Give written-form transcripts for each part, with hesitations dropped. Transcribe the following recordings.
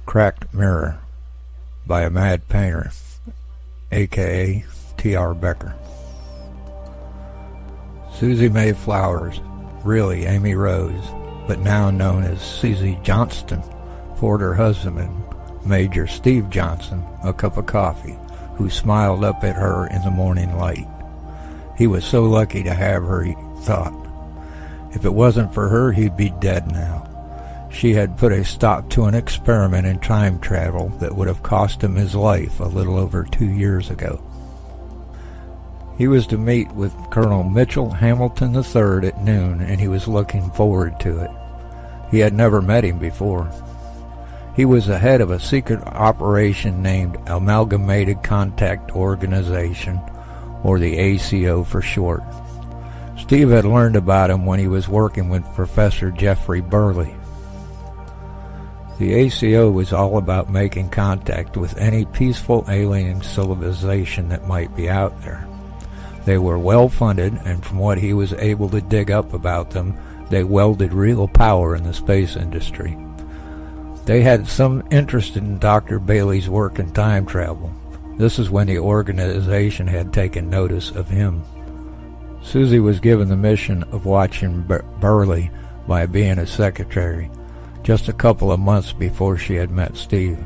Cracked Mirror by a Mad Painter, a.k.a. T.R. Becker. Susie Mae Flowers, really Amy Rose, but now known as Susie Johnston, poured her husband, Major Steve Johnson, a cup of coffee, who smiled up at her in the morning light. He was so lucky to have her, he thought. If it wasn't for her, he'd be dead now. She had put a stop to an experiment in time travel that would have cost him his life a little over 2 years ago. He was to meet with Colonel Mitchell Hamilton III at noon, and he was looking forward to it. He had never met him before. He was the head of a secret operation named Amalgamated Contact Organization, or the ACO for short. Steve had learned about him when he was working with Professor Jeffrey Burley. The ACO was all about making contact with any peaceful alien civilization that might be out there. They were well funded, and from what he was able to dig up about them, they wielded real power in the space industry. They had some interest in Dr. Bailey's work in time travel. This is when the organization had taken notice of him. Susie was given the mission of watching Burley by being his secretary, just a couple of months before she had met Steve.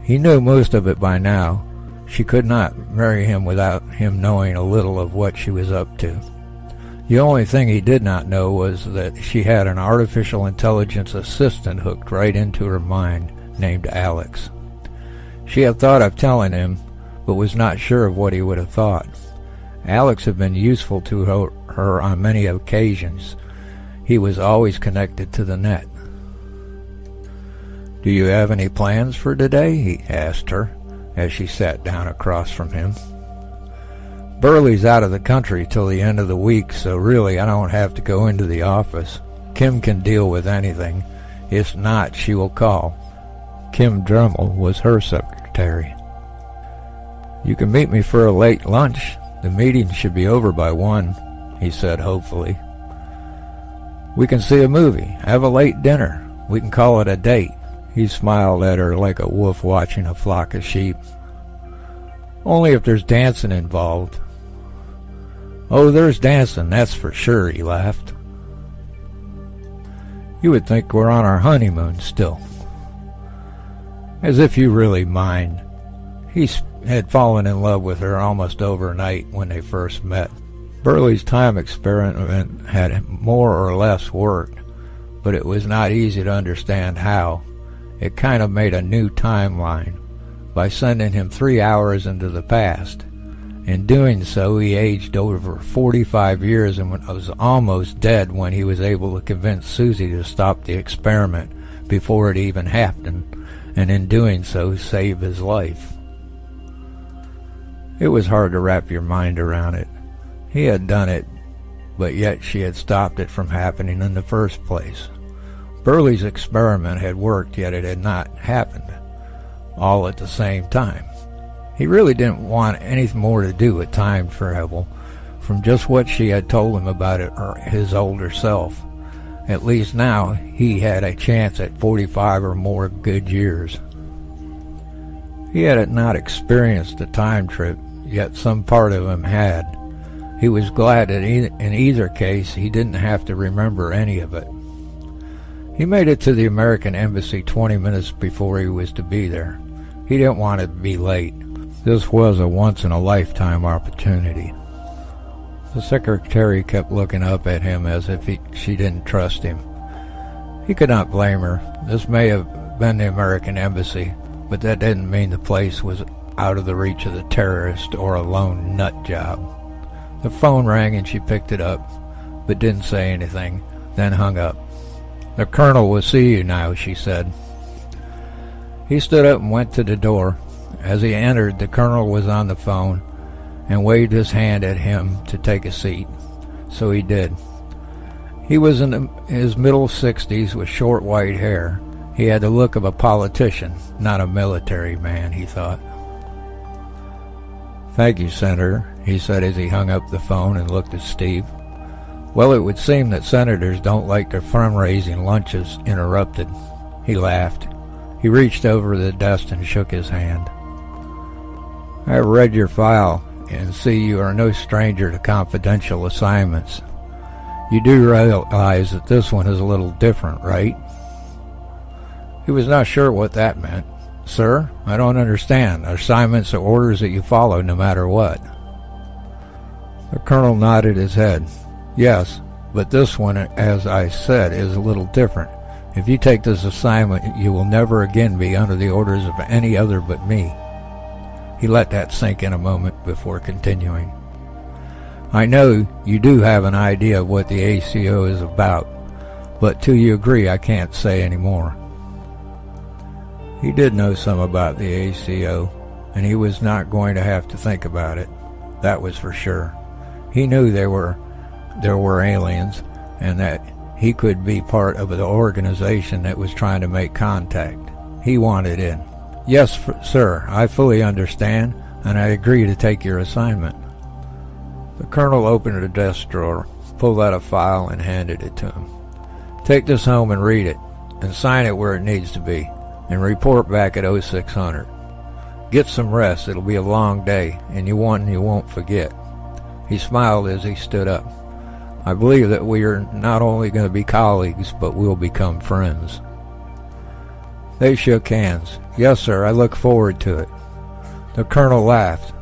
He knew most of it by now. She could not marry him without him knowing a little of what she was up to. The only thing he did not know was that she had an artificial intelligence assistant hooked right into her mind named Alex. She had thought of telling him, but was not sure of what he would have thought. Alex had been useful to her on many occasions. He was always connected to the net. "Do you have any plans for today?" he asked her, as she sat down across from him. "Burley's out of the country till the end of the week, so really I don't have to go into the office. Kim can deal with anything. If not, she will call." Kim Dremel was her secretary. "You can meet me for a late lunch. The meeting should be over by 1, he said hopefully. "We can see a movie, have a late dinner. We can call it a date." He smiled at her like a wolf watching a flock of sheep. "Only if there's dancing involved." "Oh, there's dancing, that's for sure," he laughed. "You would think we're on our honeymoon still." "As if you really mind." He had fallen in love with her almost overnight when they first met. Burley's time experiment had more or less worked, but it was not easy to understand how. It kind of made a new timeline by sending him 3 hours into the past. In doing so, he aged over 45 years and was almost dead when he was able to convince Susie to stop the experiment before it even happened, and in doing so, save his life. It was hard to wrap your mind around it. He had done it, but yet she had stopped it from happening in the first place. Burley's experiment had worked, yet it had not happened, all at the same time. He really didn't want anything more to do with time travel, from just what she had told him about it, or his older self. At least now he had a chance at 45 or more good years. He had not experienced a time trip, yet some part of him had. He was glad that in either case he didn't have to remember any of it. He made it to the American Embassy 20 minutes before he was to be there. He didn't want to be late. This was a once-in-a-lifetime opportunity. The secretary kept looking up at him as if she didn't trust him. He could not blame her. This may have been the American Embassy, but that didn't mean the place was out of the reach of the terrorist or a lone nut job. The phone rang and she picked it up, but didn't say anything, then hung up. "The colonel will see you now," she said. He stood up and went to the door. As he entered, the colonel was on the phone and waved his hand at him to take a seat. So he did. He was in his middle 60s with short white hair. He had the look of a politician, not a military man, he thought. "Thank you, Senator," he said as he hung up the phone and looked at Steve. "Well, it would seem that senators don't like their fundraising lunches interrupted." He laughed. He reached over the desk and shook his hand. I have read your file and see you are no stranger to confidential assignments. You do realize that this one is a little different, right? He was not sure what that meant. Sir, I don't understand. Assignments are orders that you follow no matter what. The colonel nodded his head. Yes, but this one, as I said, is a little different. If you take this assignment, you will never again be under the orders of any other but me. He let that sink in a moment before continuing. I know you do have an idea of what the ACO is about, but till you agree, I can't say any more. He did know some about the ACO, and he was not going to have to think about it. That was for sure. He knew there were aliens, and that he could be part of the organization that was trying to make contact. He wanted in. Yes, sir, I fully understand, and I agree to take your assignment. The colonel opened a desk drawer, pulled out a file, and handed it to him. Take this home and read it, and sign it where it needs to be, and report back at 0600. Get some rest. It'll be a long day, and you won't forget. He smiled as he stood up. I believe that we are not only going to be colleagues, but we'll become friends. They shook hands. Yes, sir, I look forward to it. The colonel laughed.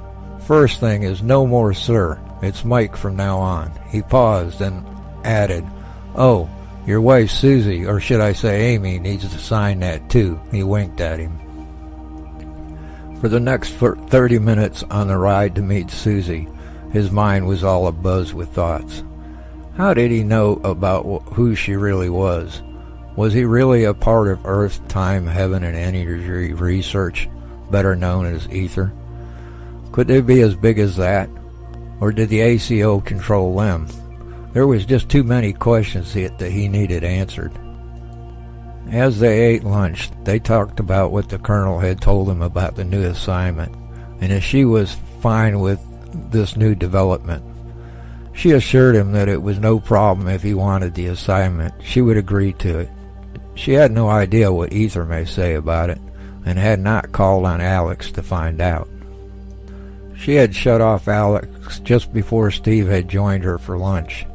First thing is no more sir. It's Mike from now on. He paused and added, Oh, your wife Susie, or should I say Amy, needs to sign that too. He winked at him. For the next 30 minutes on the ride to meet Susie, his mind was all abuzz with thoughts. How did he know about who she really was? Was he really a part of Earth, Time, Heaven, and Energy research, better known as ether? Could they be as big as that? Or did the ACO control them? There was just too many questions that he needed answered. As they ate lunch, they talked about what the colonel had told them about the new assignment, and if she was fine with this new development. She assured him that it was no problem if he wanted the assignment. She would agree to it. She had no idea what ether may say about it, and had not called on Alex to find out. She had shut off Alex just before Steve had joined her for lunch.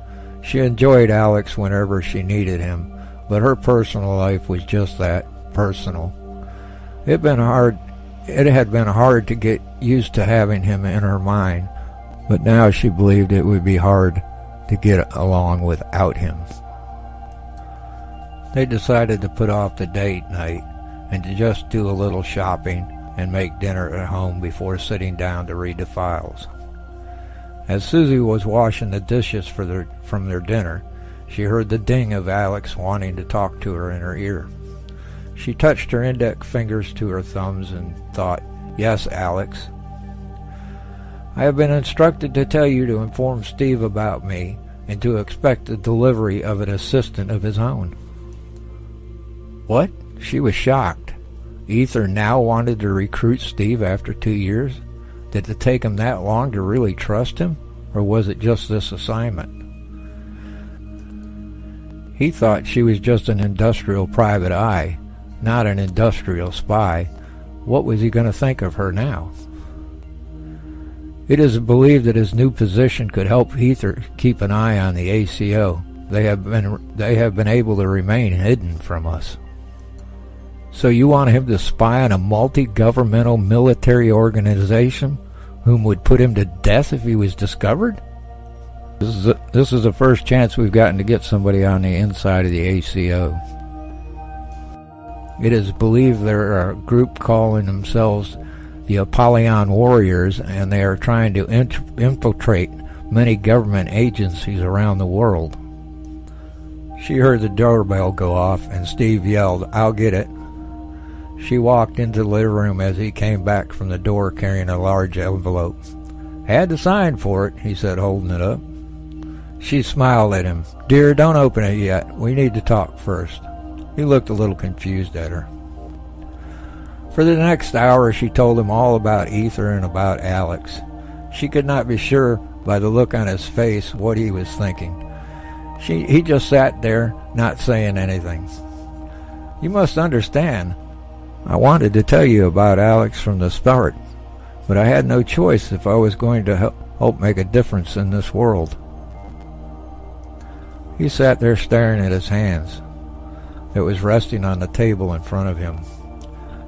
She enjoyed Alex whenever she needed him, but her personal life was just that, personal. It had been hard to get used to having him in her mind, but now she believed it would be hard to get along without him. They decided to put off the date night and to just do a little shopping and make dinner at home before sitting down to read the files. As Susie was washing the dishes from their dinner, she heard the ding of Alex wanting to talk to her in her ear. She touched her index fingers to her thumbs and thought, Yes, Alex. I have been instructed to tell you to inform Steve about me and to expect the delivery of an assistant of his own. What? She was shocked. Ether now wanted to recruit Steve after 2 years? Did it take him that long to really trust him? Or was it just this assignment? He thought she was just an industrial private eye, not an industrial spy. What was he going to think of her now? It is believed that his new position could help Ether keep an eye on the ACO. They have been able to remain hidden from us. So you want him to spy on a multi-governmental military organization whom would put him to death if he was discovered? This is the first chance we've gotten to get somebody on the inside of the ACO. It is believed there are a group calling themselves the Apollyon Warriors, and they are trying to infiltrate many government agencies around the world. She heard the doorbell go off, and Steve yelled, I'll get it. She walked into the living room as he came back from the door carrying a large envelope. Had to sign for it, he said, holding it up. She smiled at him. Dear, don't open it yet. We need to talk first. He looked a little confused at her. For the next hour, she told him all about Ether and about Alex. She could not be sure by the look on his face what he was thinking. He just sat there, not saying anything. You must understand, I wanted to tell you about Alex from the start, but I had no choice if I was going to help make a difference in this world. He sat there staring at his hands that was resting on the table in front of him.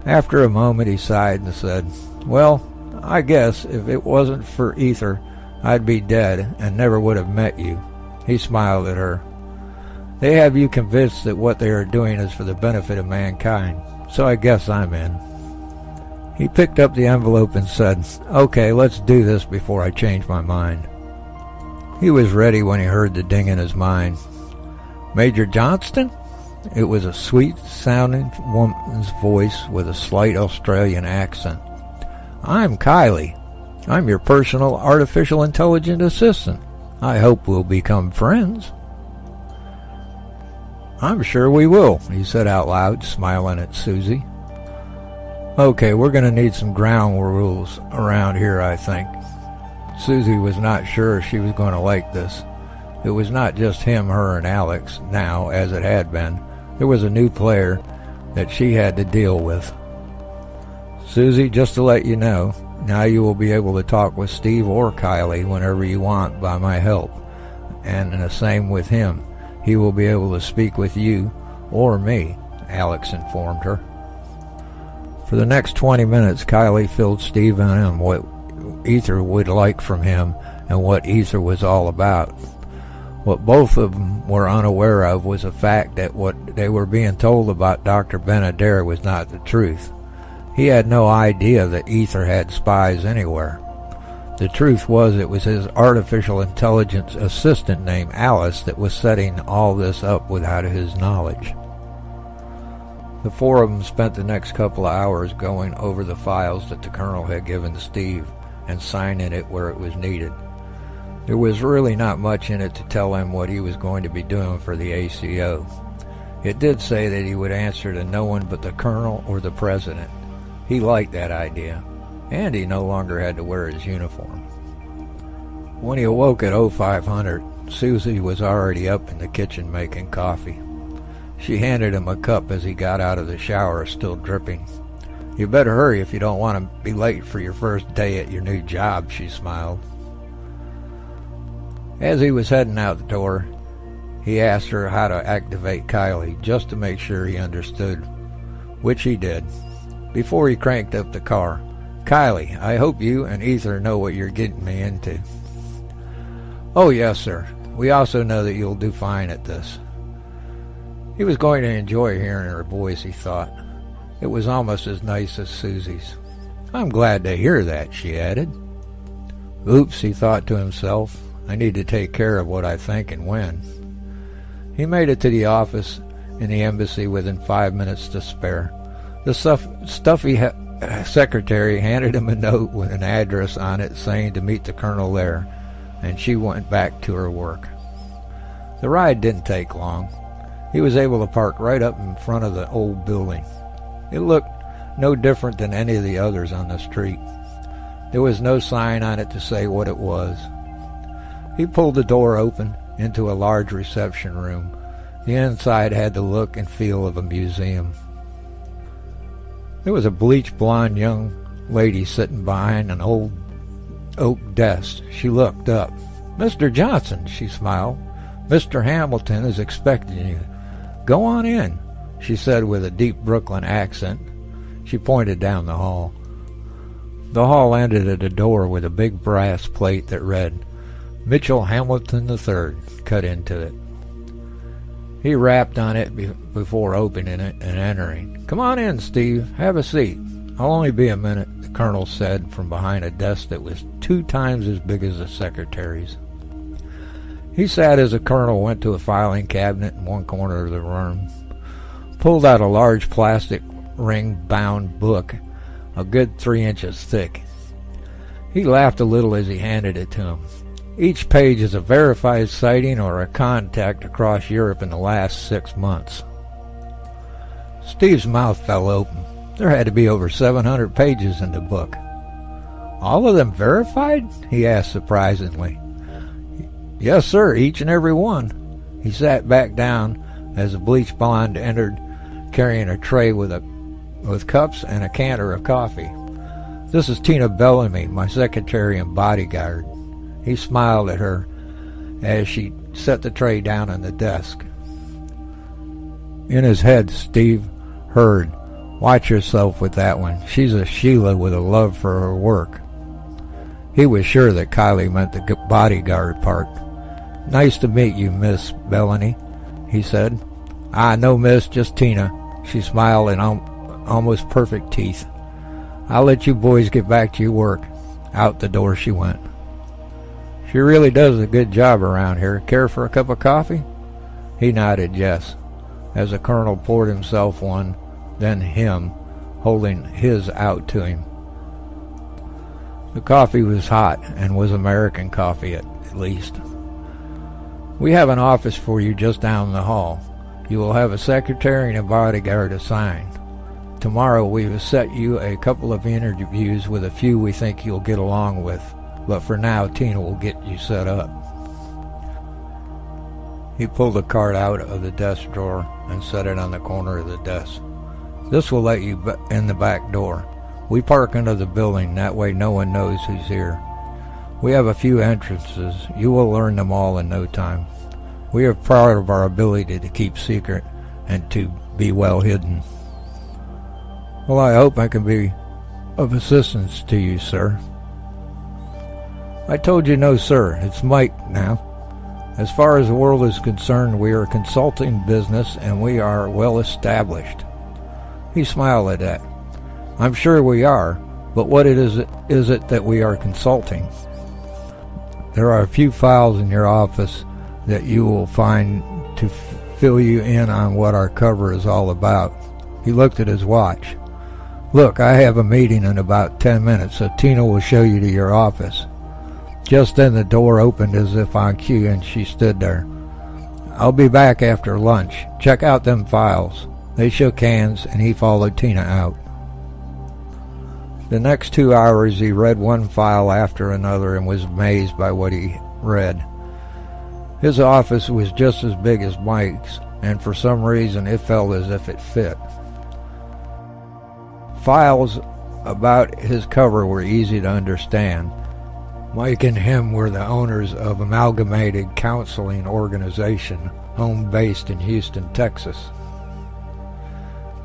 After a moment he sighed and said, "Well, I guess if it wasn't for Ether, I'd be dead and never would have met you." He smiled at her. "They have you convinced that what they are doing is for the benefit of mankind, so I guess I'm in." He picked up the envelope and said, "Okay, let's do this before I change my mind." He was ready when he heard the ding in his mind. "Major Johnston?" It was a sweet-sounding woman's voice with a slight Australian accent. "I'm Kylie. I'm your personal artificial intelligence assistant. I hope we'll become friends." "I'm sure we will," he said out loud, smiling at Susie. "Okay, we're going to need some ground rules around here, I think." Susie was not sure if she was going to like this. It was not just him, her, and Alex now, as it had been. There was a new player that she had to deal with. "Susie, just to let you know, now you will be able to talk with Steve or Kylie whenever you want by my help. And the same with him. He will be able to speak with you or me," Alex informed her. For the next 20 minutes, Kylie filled Steve in what Ether would like from him and what Ether was all about. What both of them were unaware of was the fact that what they were being told about Dr. Benadere was not the truth. He had no idea that Ether had spies anywhere. The truth was it was his artificial intelligence assistant named Alice that was setting all this up without his knowledge. The four of them spent the next couple of hours going over the files that the Colonel had given Steve and signing it where it was needed. There was really not much in it to tell him what he was going to be doing for the ACO. It did say that he would answer to no one but the Colonel or the President. He liked that idea, and he no longer had to wear his uniform. When he awoke at 0500, Susie was already up in the kitchen making coffee. She handed him a cup as he got out of the shower, still dripping. "You better hurry if you don't want to be late for your first day at your new job," she smiled. As he was heading out the door, he asked her how to activate Kylie, just to make sure he understood, which he did. Before he cranked up the car, "Kylie, I hope you and Ether know what you're getting me into." "Oh, yes, sir. We also know that you'll do fine at this." He was going to enjoy hearing her voice, he thought. It was almost as nice as Susie's. "I'm glad to hear that," she added. "Oops," he thought to himself. "I need to take care of what I think and when." He made it to the office in the embassy within 5 minutes to spare. The stuffy secretary handed him a note with an address on it saying to meet the Colonel there, and she went back to her work. The ride didn't take long. He was able to park right up in front of the old building. It looked no different than any of the others on the street. There was no sign on it to say what it was. He pulled the door open into a large reception room. The inside had the look and feel of a museum. There was a bleached blonde young lady sitting behind an old oak desk. She looked up. "Mr. Johnson," she smiled. "Mr. Hamilton is expecting you. Go on in," she said with a deep Brooklyn accent. She pointed down the hall. The hall ended at a door with a big brass plate that read, "Mitchell Hamilton III," cut into it. He rapped on it before opening it and entering. "Come on in, Steve. Have a seat. I'll only be a minute," the Colonel said from behind a desk that was 2 times as big as the secretary's. He sat as the Colonel went to a filing cabinet in one corner of the room, pulled out a large plastic ring-bound book, a good 3 inches thick. He laughed a little as he handed it to him. "Each page is a verified sighting or a contact across Europe in the last 6 months." Steve's mouth fell open. There had to be over 700 pages in the book. "All of them verified?" he asked surprisingly. "Yes, sir, each and every one." He sat back down as the bleached blonde entered, carrying a tray with a with cups and a canter of coffee. "This is Tina Bellamy, my secretary and bodyguard." He smiled at her as she set the tray down on the desk. In his head, Steve heard, "Watch yourself with that one. She's a Sheila with a love for her work." He was sure that Kylie meant the bodyguard part. "Nice to meet you, Miss Bellamy," he said. "Ah, no, miss, just Tina." She smiled in almost perfect teeth. "I'll let you boys get back to your work." Out the door she went. "She really does a good job around here. Care for a cup of coffee?" He nodded yes, as the colonel poured himself one, then him, holding his out to him. The coffee was hot, and was American coffee at least. "We have an office for you just down the hall. You will have a secretary and a bodyguard assigned. Tomorrow we will set you a couple of interviews with a few we think you'll get along with, but for now Tina will get you set up." He pulled a card out of the desk drawer and set it on the corner of the desk. "This will let you in the back door. We park under the building, that way no one knows who's here. We have a few entrances. You will learn them all in no time. We are proud of our ability to keep secret and to be well hidden." "Well, I hope I can be of assistance to you, sir." "I told you no, sir. It's Mike now. As far as the world is concerned, we are a consulting business and we are well established." He smiled at that. "I'm sure we are, but what is it that we are consulting?" "There are a few files in your office that you will find to fill you in on what our cover is all about." He looked at his watch. "Look, I have a meeting in about 10 minutes, so Tina will show you to your office." Just then the door opened as if on cue, and she stood there. "I'll be back after lunch. Check out them files." They shook hands, and he followed Tina out. The next 2 hours he read one file after another and was amazed by what he read. His office was just as big as Mike's, and for some reason it felt as if it fit. Files about his cover were easy to understand. Mike and him were the owners of Amalgamated Counseling Organization, home-based in Houston, Texas.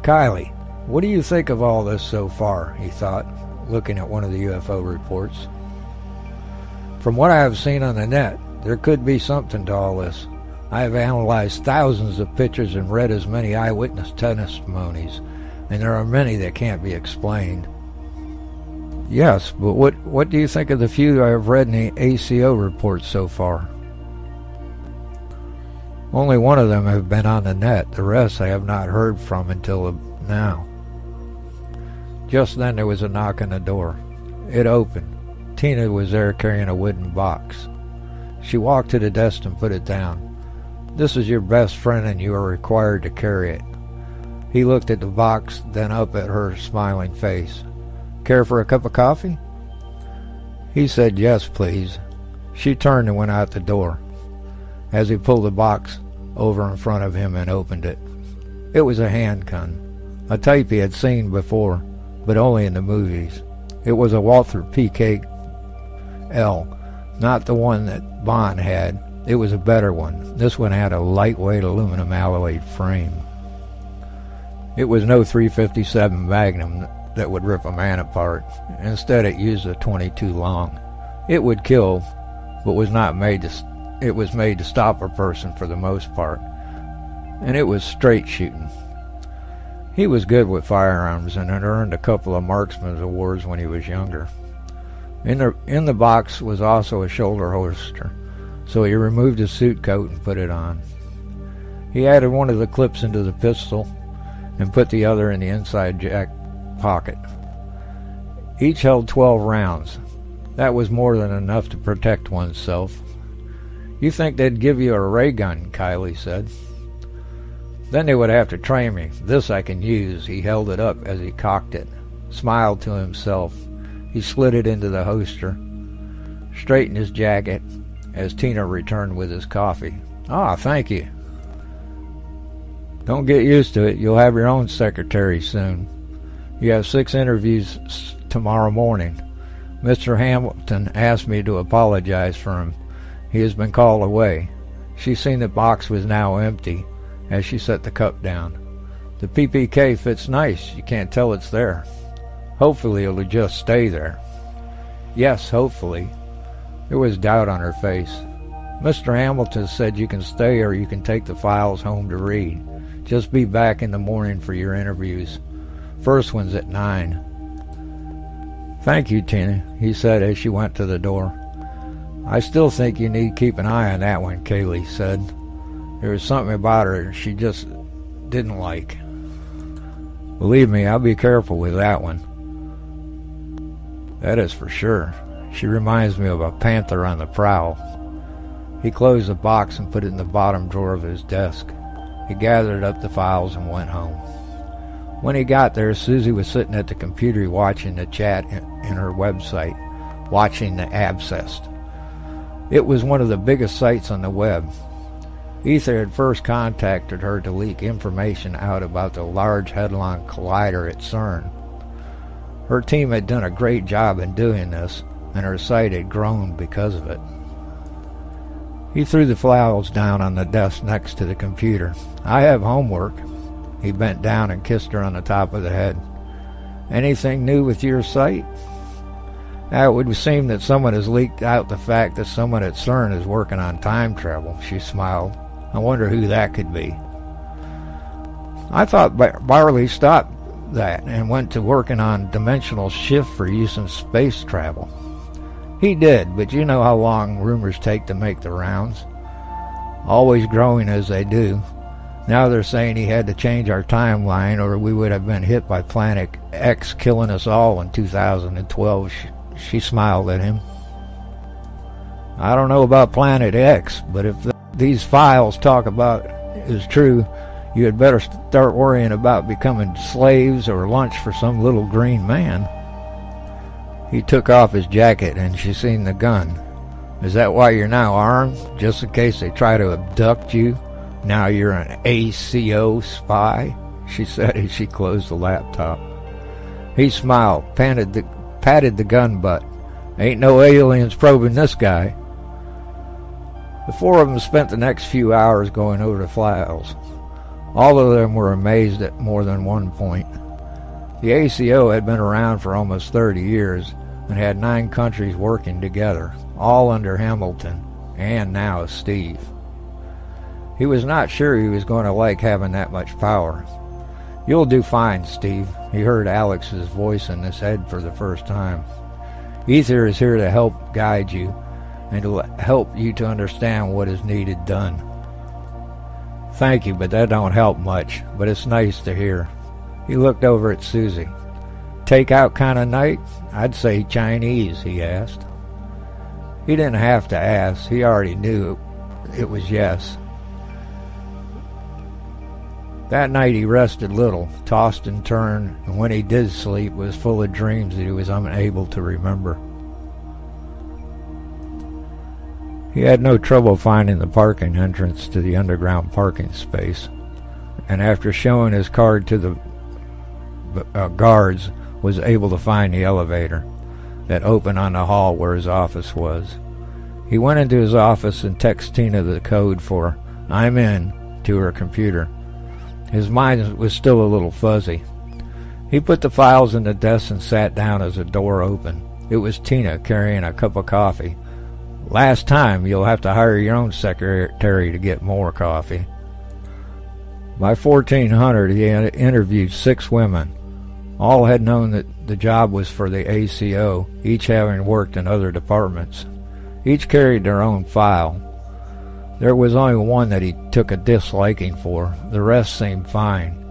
"Kylie, what do you think of all this so far?" he thought, looking at one of the UFO reports. "From what I have seen on the net, there could be something to all this. I have analyzed thousands of pictures and read as many eyewitness testimonies, and there are many that can't be explained." "Yes, but what do you think of the few I have read in the ACO reports so far?" "Only one of them have been on the net. The rest I have not heard from until now." Just then there was a knock on the door. It opened. Tina was there carrying a wooden box. She walked to the desk and put it down. "This is your best friend and you are required to carry it." He looked at the box, then up at her smiling face. "Care for a cup of coffee?" He said yes, please. She turned and went out the door as he pulled the box over in front of him and opened it. It was a handgun, a type he had seen before, but only in the movies. It was a Walther PK-L, not the one that Bond had. It was a better one. This one had a lightweight aluminum alloy frame. It was no .357 Magnum that would rip a man apart. Instead, it used a .22 long. It would kill, but was not made to. It was made to stop a person for the most part, and it was straight shooting. He was good with firearms and had earned a couple of marksman's awards when he was younger. In the box was also a shoulder holster, so he removed his suit coat and put it on. He added one of the clips into the pistol and put the other in the inside jack pocket. Each held 12 rounds. That was more than enough to protect oneself. "You think they'd give you a ray gun," Kylie said. "Then they would have to train me. This I can use." He held it up as he cocked it, smiled to himself. He slid it into the holster, straightened his jacket as Tina returned with his coffee. "Ah, thank you." "Don't get used to it. You'll have your own secretary soon." You have 6 interviews tomorrow morning. Mr. Hamilton asked me to apologize for him. He has been called away. She seen the box was now empty as she set the cup down. The PPK fits nice. You can't tell it's there. Hopefully it'll just stay there. Yes, hopefully. There was doubt on her face. Mr. Hamilton said you can stay or you can take the files home to read. Just be back in the morning for your interviews. First one's at 9. Thank you, Tina, he said as she went to the door. I still think you need to keep an eye on that one, Kaylee said. There was something about her she just didn't like. Believe me, I'll be careful with that one. That is for sure. She reminds me of a panther on the prowl. He closed the box and put it in the bottom drawer of his desk. He gathered up the files and went home. When he got there, Susie was sitting at the computer watching the chat in her website, watching the Abscess. It was one of the biggest sites on the web. Ether had first contacted her to leak information out about the Large Hadron Collider at CERN. Her team had done a great job in doing this, and her site had grown because of it. He threw the files down on the desk next to the computer. I have homework. He bent down and kissed her on the top of the head. Anything new with your site? Now, it would seem that someone has leaked out the fact that someone at CERN is working on time travel. She smiled. I wonder who that could be. I thought Barley stopped that and went to working on dimensional shift for use in space travel. He did, but you know how long rumors take to make the rounds. Always growing as they do. Now they're saying he had to change our timeline or we would have been hit by Planet X killing us all in 2012. She smiled at him. I don't know about Planet X, but if these files talk about is true, you had better start worrying about becoming slaves or lunch for some little green man. He took off his jacket and she seen the gun. Is that why you're now armed? Just in case they try to abduct you? Now you're an ACO spy? She said as she closed the laptop. He smiled, patted the gun butt. Ain't no aliens probing this guy. The 4 of them spent the next few hours going over the files. All of them were amazed at more than one point. The ACO had been around for almost 30 years and had 9 countries working together, all under Hamilton, and now Steve. He was not sure he was going to like having that much power. You'll do fine, Steve. He heard Alex's voice in his head for the first time. Ether is here to help guide you and to help you to understand what is needed done. Thank you, but that don't help much, but it's nice to hear. He looked over at Susie. Take-out kind of night? I'd say Chinese, he asked. He didn't have to ask. He already knew it was yes. That night he rested little, tossed and turned, and when he did sleep was full of dreams that he was unable to remember. He had no trouble finding the parking entrance to the underground parking space, and after showing his card to the guards, was able to find the elevator that opened on the hall where his office was. He went into his office and texted Tina the code for "I'm in" to her computer. His mind was still a little fuzzy. He put the files in the desk and sat down as the door opened. It was Tina carrying a cup of coffee. Last time, you'll have to hire your own secretary to get more coffee. By 1400, he had interviewed 6 women. All had known that the job was for the ACO, each having worked in other departments. Each carried their own file. There was only one that he took a disliking for. The rest seemed fine.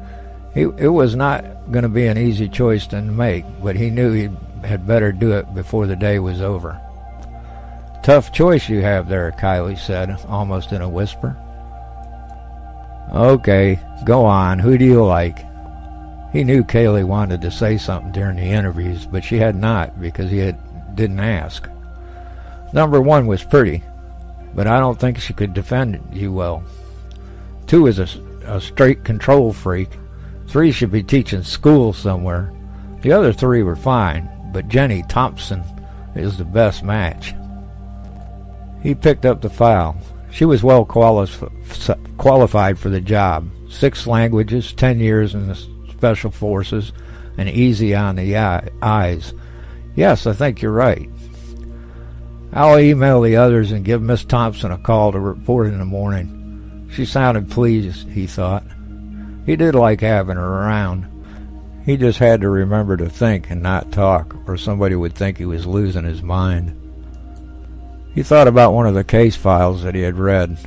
It was not going to be an easy choice to make, but he knew he had better do it before the day was over. Tough choice you have there, Kylie said, almost in a whisper. Okay, go on. Who do you like? He knew Kaylee wanted to say something during the interviews, but she had not because he didn't ask. Number 1 was pretty, but I don't think she could defend you well. 2 is a straight control freak. 3 should be teaching school somewhere. The other three were fine, but Jenny Thompson is the best match. He picked up the file. She was well qualified for the job. 6 languages, 10 years in the Special Forces, and easy on the eyes. Yes, I think you're right. I'll email the others and give Miss Thompson a call to report in the morning. She sounded pleased, he thought. He did like having her around. He just had to remember to think and not talk, or somebody would think he was losing his mind. He thought about one of the case files that he had read.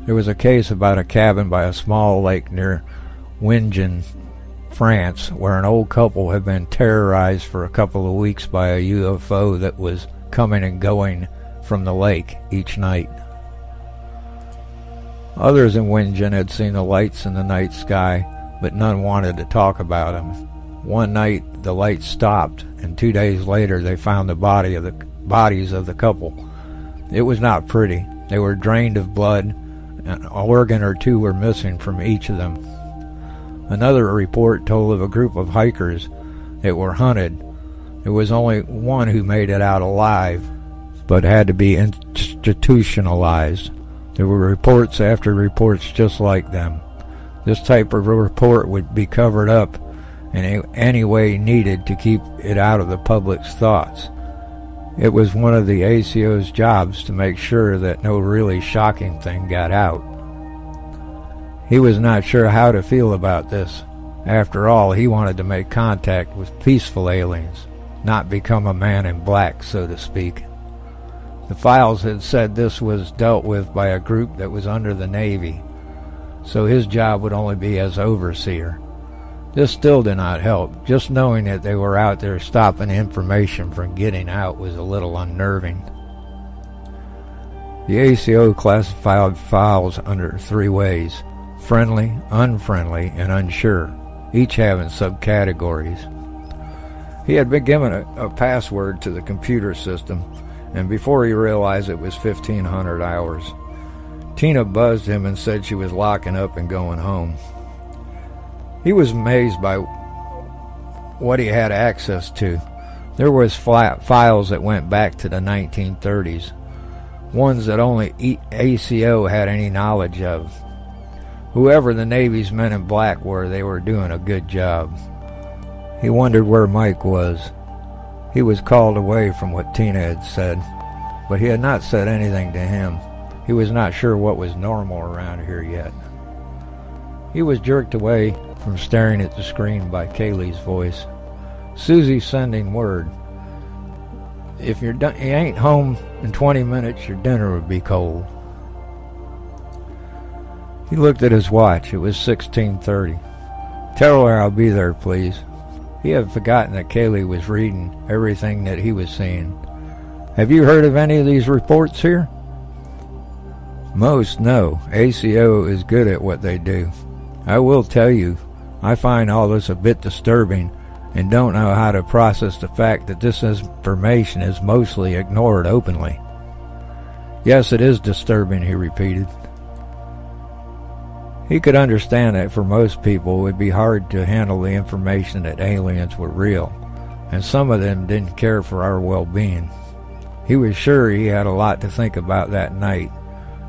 There was a case about a cabin by a small lake near Wingen, France, where an old couple had been terrorized for a couple of weeks by a UFO that was coming and going from the lake each night. Others in Wingen had seen the lights in the night sky, but none wanted to talk about them. One night the lights stopped, and 2 days later they found the bodies of the couple. It was not pretty. They were drained of blood, and an organ or two were missing from each of them. Another report told of a group of hikers that were hunted. There was only one who made it out alive, but had to be institutionalized. There were reports after reports just like them. This type of report would be covered up in any way needed to keep it out of the public's thoughts. It was one of the ACO's jobs to make sure that no really shocking thing got out. He was not sure how to feel about this. After all, he wanted to make contact with peaceful aliens, not become a man in black, so to speak. The files had said this was dealt with by a group that was under the Navy, so his job would only be as overseer. This still did not help. Just knowing that they were out there stopping information from getting out was a little unnerving. The ACO classified files under 3 ways: friendly, unfriendly, and unsure, each having subcategories. He had been given a password to the computer system, and before he realized it was 1,500 hours. Tina buzzed him and said she was locking up and going home. He was amazed by what he had access to. There was files that went back to the 1930s, ones that only ACO had any knowledge of. Whoever the Navy's men in black were, they were doing a good job. He wondered where Mike was. He was called away from what Tina had said, but he had not said anything to him. He was not sure what was normal around here yet. He was jerked away from staring at the screen by Kaylee's voice. Susie's sending word. If you ain't home in 20 minutes, your dinner would be cold. He looked at his watch. It was 16:30. Tell her I'll be there, please. He had forgotten that Kaylee was reading everything that he was seeing. Have you heard of any of these reports here? Most, no. ACO is good at what they do. I will tell you, I find all this a bit disturbing and don't know how to process the fact that this information is mostly ignored openly. Yes, it is disturbing, he repeated. He could understand that for most people it would be hard to handle the information that aliens were real, and some of them didn't care for our well-being. He was sure he had a lot to think about that night,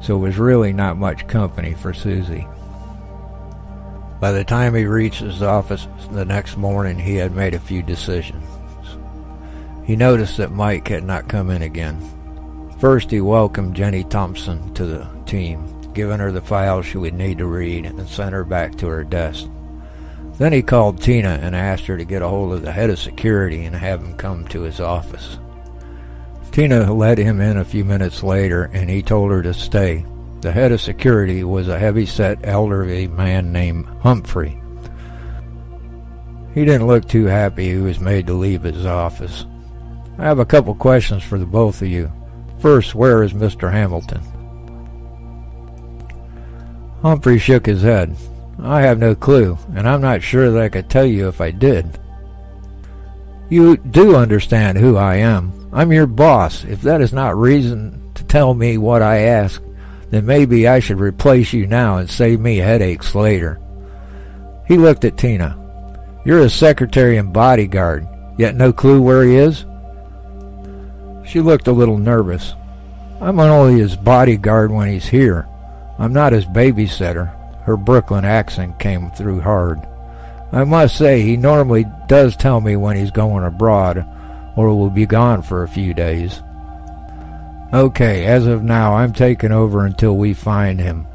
so it was really not much company for Susie. By the time he reached his office the next morning, he had made a few decisions. He noticed that Mike had not come in again. First, he welcomed Jenny Thompson to the team, giving her the file she would need to read, and sent her back to her desk. Then he called Tina and asked her to get a hold of the head of security and have him come to his office. Tina let him in a few minutes later, and he told her to stay. The head of security was a heavy-set elderly man named Humphrey. He didn't look too happy he was made to leave his office. I have a couple questions for the both of you. First, where is Mr. Hamilton? Humphrey shook his head. I have no clue, and I'm not sure that I could tell you if I did. You do understand who I am. I'm your boss. If that is not reason to tell me what I ask, then maybe I should replace you now and save me headaches later. He looked at Tina. You're his secretary and bodyguard. Yet no clue where he is? She looked a little nervous. I'm only his bodyguard when he's here. I'm not his babysitter. Her Brooklyn accent came through hard. I must say, he normally does tell me when he's going abroad, or will be gone for a few days. Okay, as of now, I'm taking over until we find him.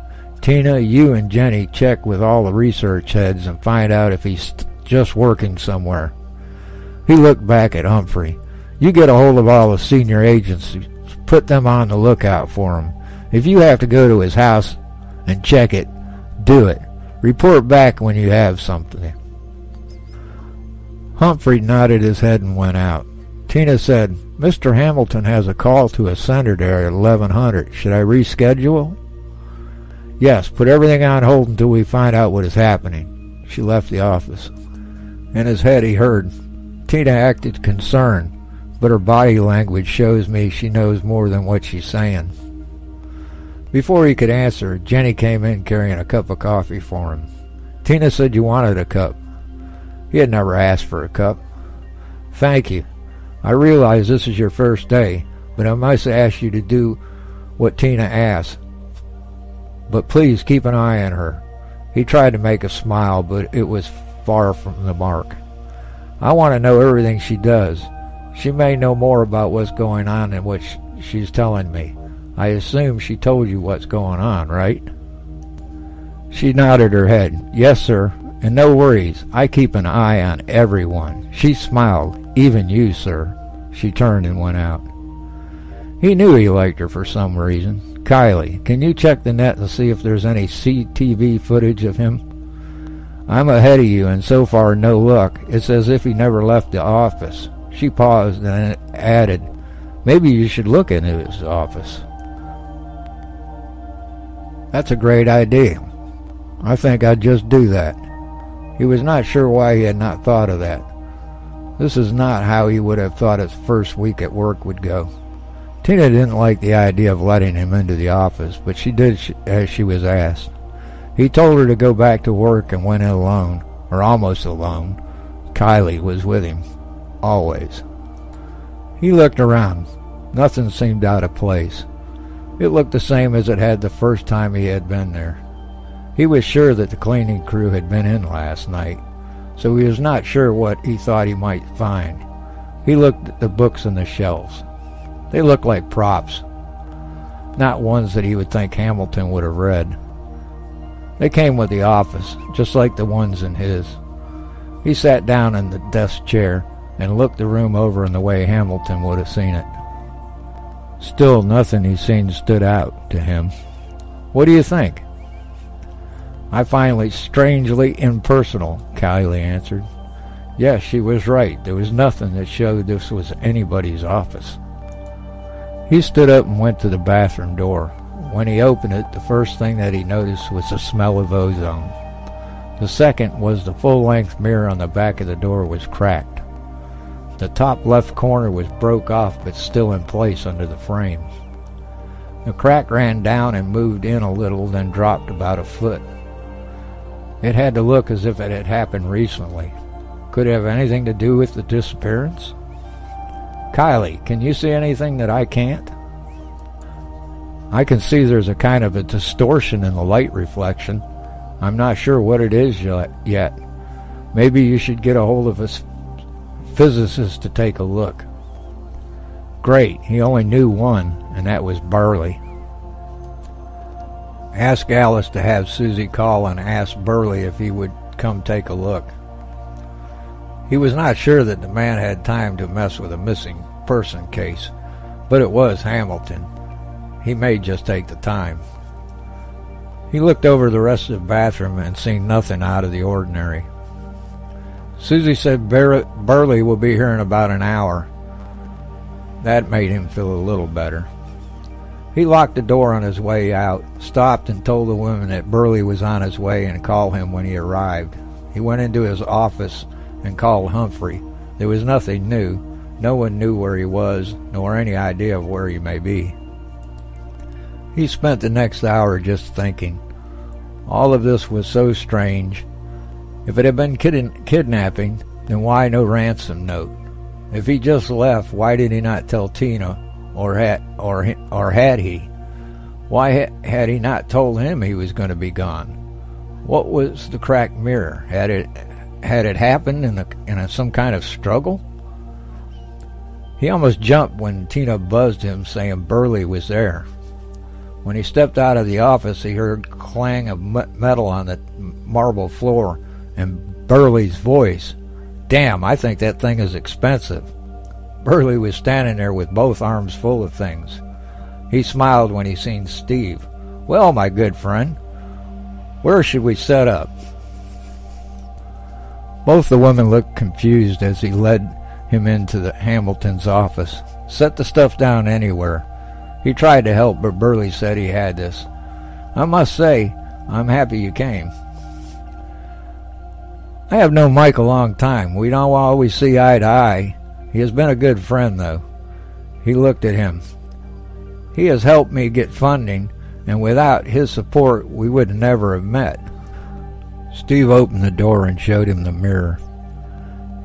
Tina, you and Jenny check with all the research heads and find out if he's just working somewhere. He looked back at Humphrey. You get a hold of all the senior agents. Put them on the lookout for him. If you have to go to his house and check it, do it. Report back when you have something. Humphrey nodded his head and went out. Tina said, Mr. Hamilton has a call to a senator at 1100. Should I reschedule? Yes, put everything on hold until we find out what is happening. She left the office. In his head he heard, Tina acted concerned, but her body language shows me she knows more than what she's saying. Before he could answer, Jenny came in carrying a cup of coffee for him. Tina said you wanted a cup. He had never asked for a cup. Thank you. I realize this is your first day, but I must ask you to do what Tina asked. But please keep an eye on her. He tried to make a smile, but it was far from the mark. I want to know everything she does. She may know more about what's going on than what she's telling me. I assume she told you what's going on, right? She nodded her head. Yes, sir. And no worries. I keep an eye on everyone. She smiled. Even you, sir. She turned and went out. He knew he liked her for some reason. Kylie, can you check the net and see if there's any CTV footage of him? I'm ahead of you, and so far no luck. It's as if he never left the office. She paused and added, maybe you should look into his office. That's a great idea. I think I'd just do that. He was not sure why he had not thought of that. This is not how he would have thought his first week at work would go. Tina didn't like the idea of letting him into the office, but she did as she was asked. He told her to go back to work and went in alone, or almost alone. Kylie was with him, always. He looked around. Nothing seemed out of place. It looked the same as it had the first time he had been there. He was sure that the cleaning crew had been in last night, so he was not sure what he thought he might find. He looked at the books on the shelves. They looked like props, not ones that he would think Hamilton would have read. They came with the office, just like the ones in his. He sat down in the desk chair and looked the room over in the way Hamilton would have seen it. Still, nothing he seen stood out to him. What do you think? I find it strangely impersonal, Kylie answered. Yes, she was right. There was nothing that showed this was anybody's office. He stood up and went to the bathroom door. When he opened it, the first thing that he noticed was the smell of ozone. The second was the full-length mirror on the back of the door was cracked. The top left corner was broke off but still in place under the frame. The crack ran down and moved in a little, then dropped about a foot. It had to look as if it had happened recently. Could it have anything to do with the disappearance? Kylie, can you see anything that I can't? I can see there's a kind of a distortion in the light reflection. I'm not sure what it is yet. Maybe you should get a hold of a physicist to take a look. Great, he only knew one, and that was Burley. Ask Alice to have Susie call and ask Burley if he would come take a look. He was not sure that the man had time to mess with a missing person case, but it was Hamilton. He may just take the time. He looked over the rest of the bathroom and seen nothing out of the ordinary. Susie said Burley will be here in about an hour. That made him feel a little better. He locked the door on his way out, stopped and told the woman that Burley was on his way and call him when he arrived. He went into his office and called Humphrey. There was nothing new. No one knew where he was, nor any idea of where he may be. He spent the next hour just thinking. All of this was so strange. If it had been kidnapping, then why no ransom note? If he just left, why did he not tell Tina, or had he? Why had he not told him he was going to be gone? What was the cracked mirror? Had it happened in some kind of struggle? He almost jumped when Tina buzzed him, saying Burley was there. When he stepped out of the office, he heard clang of metal on the marble floor and Burley's voice. "Damn, I think that thing is expensive." Burley was standing there with both arms full of things. He smiled when he seen Steve. "Well, my good friend, where should we set up?" Both the women looked confused as he led him into the Hamilton's office. "Set the stuff down anywhere." He tried to help, but Burley said he had this. "I must say, I'm happy you came. I have known Mike a long time. We don't always see eye to eye. He has been a good friend, though." He looked at him. "He has helped me get funding, and without his support, we would never have met." Steve opened the door and showed him the mirror.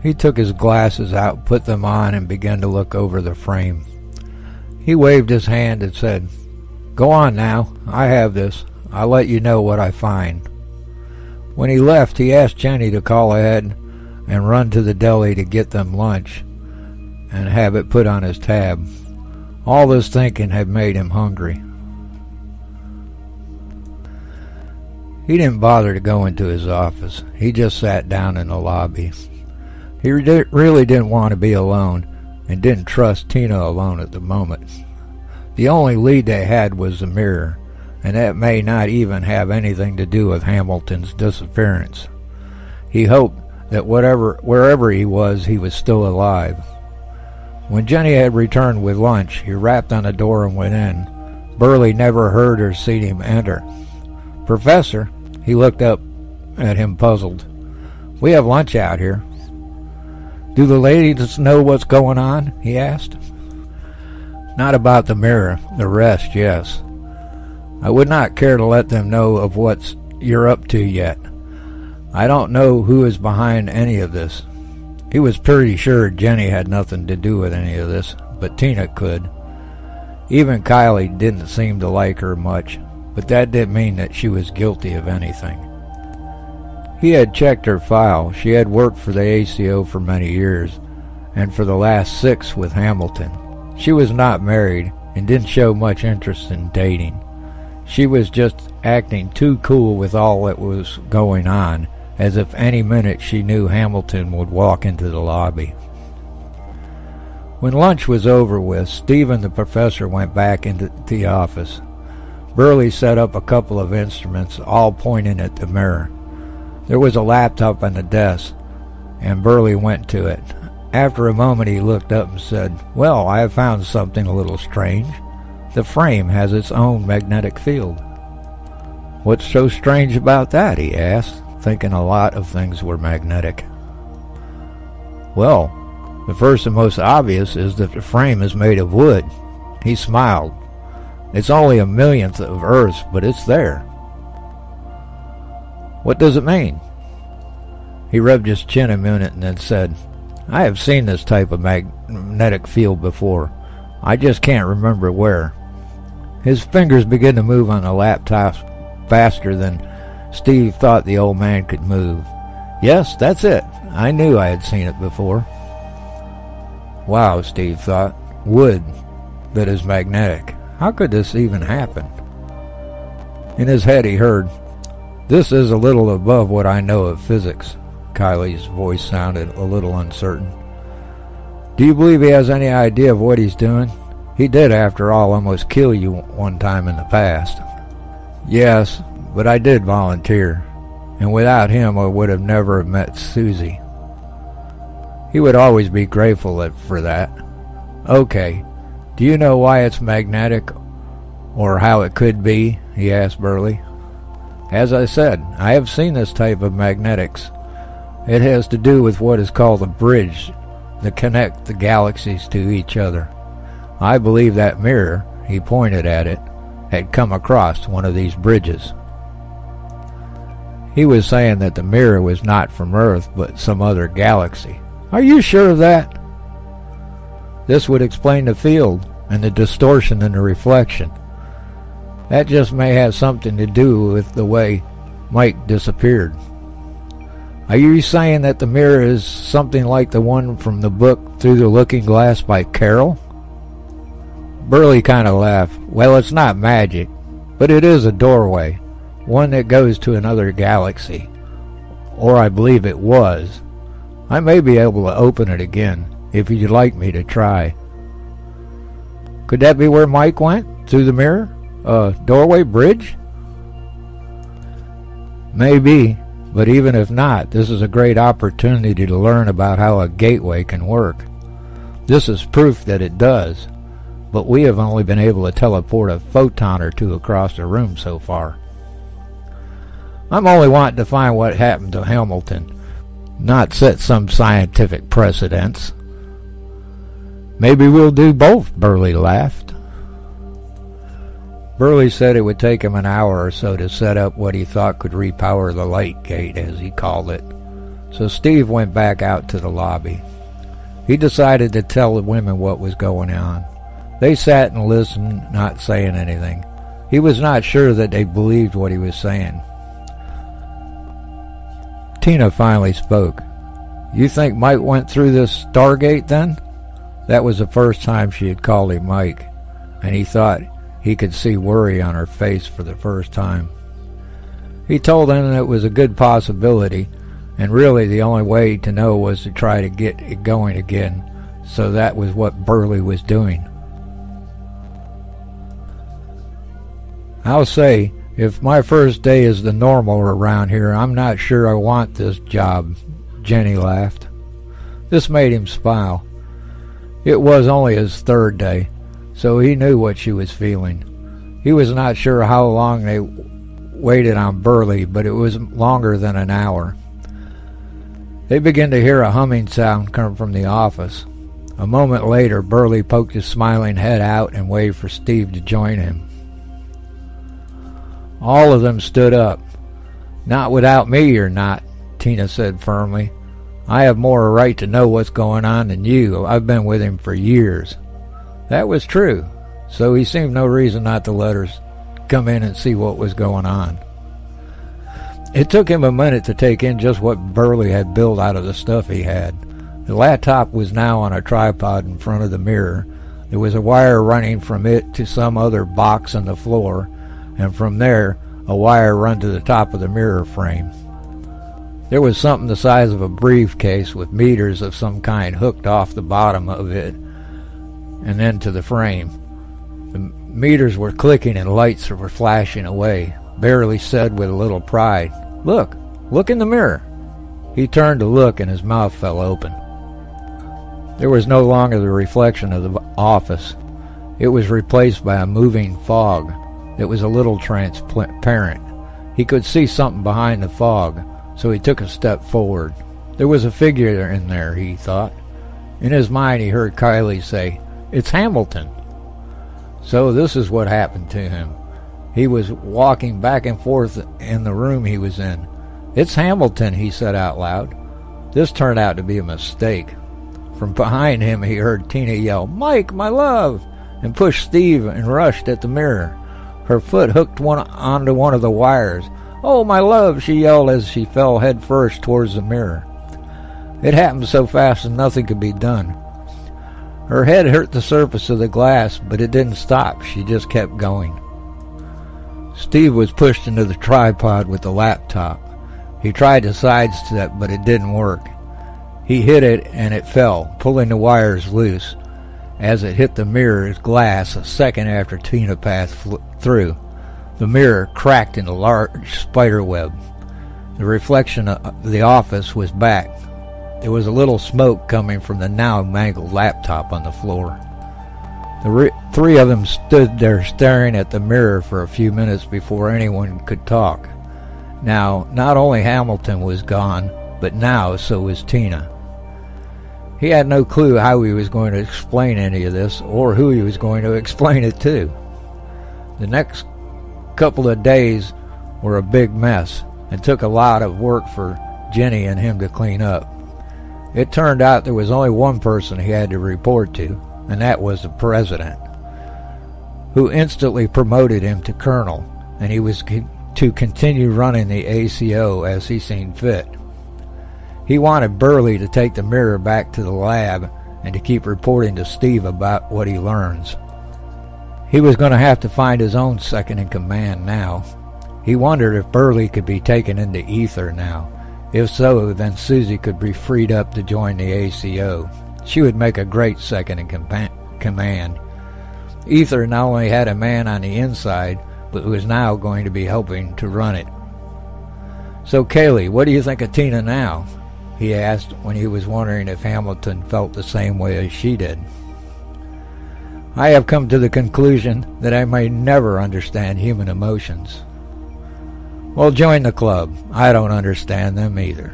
He took his glasses out, put them on, and began to look over the frame. He waved his hand and said, "Go on now. I have this. I'll let you know what I find." When he left, he asked Jenny to call ahead and run to the deli to get them lunch and have it put on his tab. All this thinking had made him hungry. He didn't bother to go into his office. He just sat down in the lobby. He really didn't want to be alone and didn't trust Tina alone at the moment. The only lead they had was the mirror, and that may not even have anything to do with Hamilton's disappearance. He hoped that wherever he was still alive. When Jenny had returned with lunch, he rapped on the door and went in. Burley never heard or seen him enter. "Professor," he looked up at him puzzled. "We have lunch out here." "Do the ladies know what's going on?" he asked. "Not about the mirror. The rest, yes. I would not care to let them know of what you're up to yet. I don't know who is behind any of this." He was pretty sure Jenny had nothing to do with any of this, but Tina could. Even Kylie didn't seem to like her much, but that didn't mean that she was guilty of anything. He had checked her file. She had worked for the ACO for many years, and for the last 6 with Hamilton. She was not married and didn't show much interest in dating. She was just acting too cool with all that was going on, as if any minute she knew Hamilton would walk into the lobby. When lunch was over with, Steve and the professor went back into the office. Burley set up a couple of instruments, all pointing at the mirror. There was a laptop on the desk, and Burley went to it. After a moment he looked up and said, "Well, I have found something a little strange. The frame has its own magnetic field." "What's so strange about that?" he asked, thinking a lot of things were magnetic. "Well, the first and most obvious is that the frame is made of wood." He smiled. "It's only a millionth of Earth's, but it's there." "What does it mean?" He rubbed his chin a minute and then said, "I have seen this type of magnetic field before. I just can't remember where." His fingers began to move on the laptop faster than Steve thought the old man could move. "Yes, that's it. I knew I had seen it before." Wow, Steve thought. Wood that is magnetic. How could this even happen? In his head he heard, "This is a little above what I know of physics." Kylie's voice sounded a little uncertain. "Do you believe he has any idea of what he's doing? He did, after all, almost kill you one time in the past." "Yes, but I did volunteer, and without him I would have never met Susie. He would always be grateful for that." "Okay, do you know why it's magnetic, or how it could be?" he asked Burley. "As I said, I have seen this type of magnetics. It has to do with what is called a bridge that connect the galaxies to each other. I believe that mirror," he pointed at it, "had come across one of these bridges." He was saying that the mirror was not from Earth, but some other galaxy. "Are you sure of that?" This would explain the field and the distortion in the reflection. That just may have something to do with the way Mike disappeared. Are you saying that the mirror is something like the one from the book Through the Looking Glass by Carroll? Burley kind of laughed. Well, it's not magic, but it is a doorway, one that goes to another galaxy. Or I believe it was. I may be able to open it again, if you'd like me to try. Could that be where Mike went? Through the mirror? Doorway bridge? Maybe, but even if not, this is a great opportunity to learn about how a gateway can work. This is proof that it does, but we have only been able to teleport a photon or two across the room so far. I'm only wanting to find what happened to Hamilton, not set some scientific precedents. Maybe we'll do both, Burley laughed. Burley said it would take him an hour or so to set up what he thought could repower the light gate, as he called it. So Steve went back out to the lobby. He decided to tell the women what was going on. They sat and listened, not saying anything. He was not sure that they believed what he was saying. Tina finally spoke. You think Mike went through this Stargate then? That was the first time she had called him Mike, and he thought he could see worry on her face for the first time. He told them it was a good possibility, and really the only way to know was to try to get it going again, so that was what Burley was doing. I'll say, if my first day is the normal around here, I'm not sure I want this job, Jenny laughed. This made him smile. It was only his third day, so he knew what she was feeling. He was not sure how long they waited on Burley, but it was longer than an hour. They began to hear a humming sound come from the office. A moment later, Burley poked his smiling head out and waved for Steve to join him. All of them stood up. Not without me, you're not, Tina said firmly. I have more right to know what's going on than you. I've been with him for years. That was true, so he seemed no reason not to let her come in and see what was going on. It took him a minute to take in just what Burley had built out of the stuff he had. The laptop was now on a tripod in front of the mirror. There was a wire running from it to some other box on the floor, and from there a wire run to the top of the mirror frame. There was something the size of a briefcase with meters of some kind hooked off the bottom of it and then to the frame. The meters were clicking and lights were flashing away. Barely said with a little pride, Look in the mirror." He turned to look and his mouth fell open. There was no longer the reflection of the office. It was replaced by a moving fog that was a little transparent. He could see something behind the fog, so he took a step forward. There was a figure in there, he thought. In his mind he heard Kylie say, "It's Hamilton." So this is what happened to him. He was walking back and forth in the room he was in. "It's Hamilton," he said out loud. This turned out to be a mistake. From behind him he heard Tina yell, "Mike, my love!" and pushed Steve and rushed at the mirror. Her foot hooked onto one of the wires. "Oh, my love!" she yelled as she fell head first towards the mirror. It happened so fast that nothing could be done. Her head hurt the surface of the glass, but it didn't stop. She just kept going. Steve was pushed into the tripod with the laptop. He tried to sidestep, but it didn't work. He hit it, and it fell, pulling the wires loose. As it hit the mirror's glass a second after Tina passed through, the mirror cracked in a large spider web. The reflection of the office was back. There was a little smoke coming from the now mangled laptop on the floor. The three of them stood there staring at the mirror for a few minutes before anyone could talk. Now, not only Hamilton was gone, but now so was Tina. He had no clue how he was going to explain any of this, or who he was going to explain it to. The next couple of days were a big mess, and took a lot of work for Jenny and him to clean up. It turned out there was only one person he had to report to, and that was the president, who instantly promoted him to colonel, and he was to continue running the ACO as he seen fit. He wanted Burley to take the mirror back to the lab and to keep reporting to Steve about what he learns. He was going to have to find his own second-in-command now. He wondered if Burley could be taken into ether now. If so, then Susie could be freed up to join the ACO. She would make a great second-in-command. Ether not only had a man on the inside, but was now going to be helping to run it. "So, Kaylee, what do you think of Tina now?" he asked when he was wondering if Hamilton felt the same way as she did. "I have come to the conclusion that I may never understand human emotions." "Well, join the club. I don't understand them either."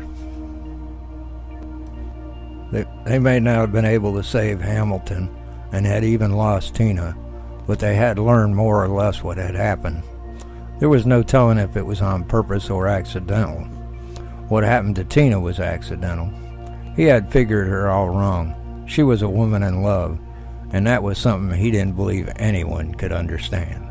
They may not have been able to save Hamilton and had even lost Tina, but they had learned more or less what had happened. There was no telling if it was on purpose or accidental. What happened to Tina was accidental. He had figured her all wrong. She was a woman in love, and that was something he didn't believe anyone could understand.